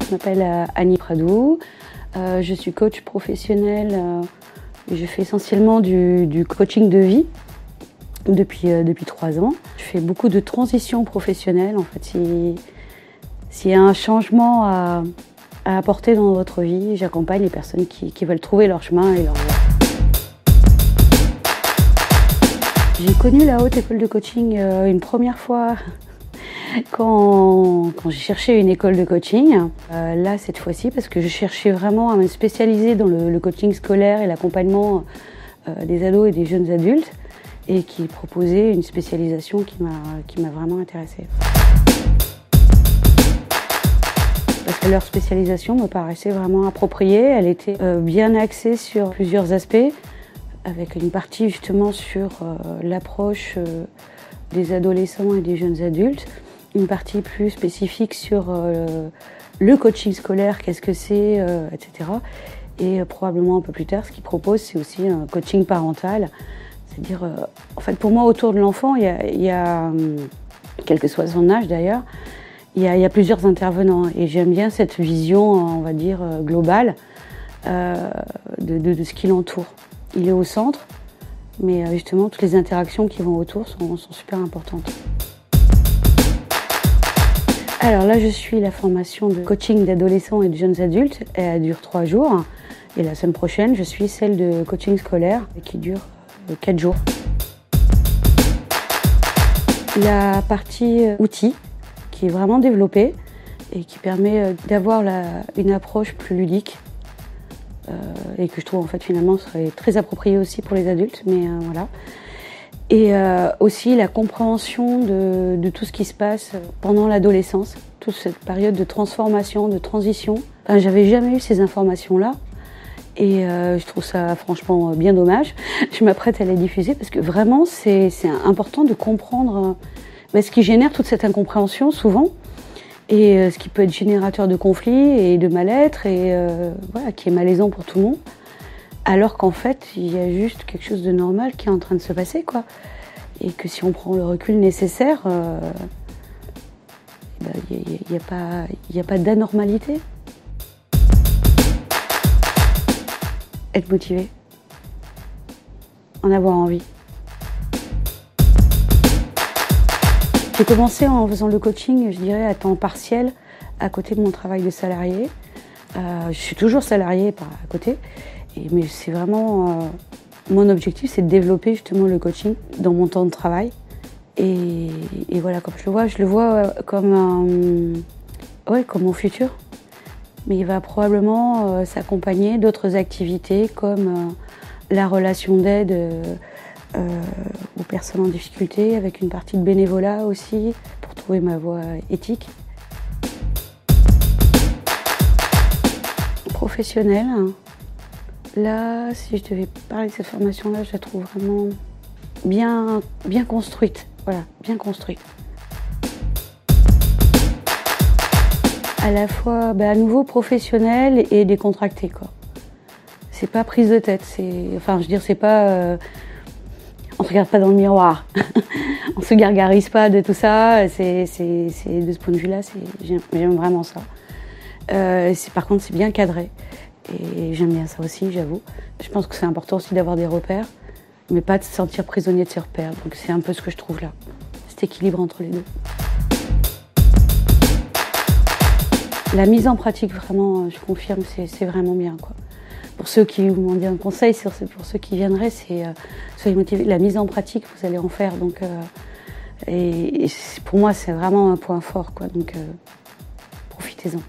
Je m'appelle Annie Pradou, je suis coach professionnel, je fais essentiellement du coaching de vie depuis 3 ans. Je fais beaucoup de transitions professionnelles. En fait, s'il y a un changement à apporter dans votre vie, j'accompagne les personnes qui veulent trouver leur chemin et leur voie. J'ai connu la Haute École de Coaching une première fois quand j'ai cherché une école de coaching. Là, cette fois-ci, parce que je cherchais vraiment à me spécialiser dans le coaching scolaire et l'accompagnement des ados et des jeunes adultes, et qui proposait une spécialisation qui m'a vraiment intéressée. Parce que leur spécialisation me paraissait vraiment appropriée, elle était bien axée sur plusieurs aspects, avec une partie justement sur l'approche des adolescents et des jeunes adultes, une partie plus spécifique sur le coaching scolaire, qu'est-ce que c'est, etc. Et probablement un peu plus tard, ce qu'ils proposent, c'est aussi un coaching parental. C'est-à-dire, en fait, pour moi, autour de l'enfant, il y a, quel que soit son âge d'ailleurs, il y a plusieurs intervenants. Et j'aime bien cette vision, on va dire, globale de ce qui l'entoure. Il est au centre, mais justement, toutes les interactions qui vont autour sont super importantes. Alors là, je suis la formation de coaching d'adolescents et de jeunes adultes. Elle dure 3 jours. Et la semaine prochaine, je suis celle de coaching scolaire qui dure 4 jours. La partie outils qui est vraiment développée et qui permet d'avoir une approche plus ludique et que je trouve en fait finalement serait très appropriée aussi pour les adultes, mais voilà. Et aussi la compréhension de tout ce qui se passe pendant l'adolescence, toute cette période de transformation, de transition. Enfin, j'avais jamais eu ces informations-là. Et je trouve ça franchement bien dommage. Je m'apprête à les diffuser parce que vraiment c'est important de comprendre ce qui génère toute cette incompréhension souvent, et ce qui peut être générateur de conflits et de mal-être, et voilà, qui est malaisant pour tout le monde. Alors qu'en fait, il y a juste quelque chose de normal qui est en train de se passer, quoi. Et que si on prend le recul nécessaire, il n'y a pas d'anormalité. Être motivé, en avoir envie. J'ai commencé en faisant le coaching, je dirais, à temps partiel, à côté de mon travail de salarié. Je suis toujours salariée à côté, mais c'est vraiment mon objectif, c'est de développer justement le coaching dans mon temps de travail. Et voilà, comme je le vois comme comme mon futur. Mais il va probablement s'accompagner d'autres activités comme la relation d'aide aux personnes en difficulté, avec une partie de bénévolat aussi, pour trouver ma voie éthique. Professionnelle, là, si je devais parler de cette formation-là, je la trouve vraiment bien construite. Voilà, bien construite. À la fois, à nouveau professionnel et décontracté, quoi. C'est pas prise de tête, c'est pas... on se regarde pas dans le miroir, on se gargarise pas de tout ça, de ce point de vue-là, j'aime vraiment ça. Par contre, c'est bien cadré, et j'aime bien ça aussi, j'avoue. Je pense que c'est important aussi d'avoir des repères, mais pas de se sentir prisonnier de ses repères, donc c'est un peu ce que je trouve là, cet équilibre entre les deux. La mise en pratique, vraiment, je confirme, c'est vraiment bien, quoi. Pour ceux qui m'ont dit un conseil, pour ceux qui viendraient, c'est soyez motivés. La mise en pratique, vous allez en faire. Donc, et pour moi, c'est vraiment un point fort, quoi. Donc, profitez-en.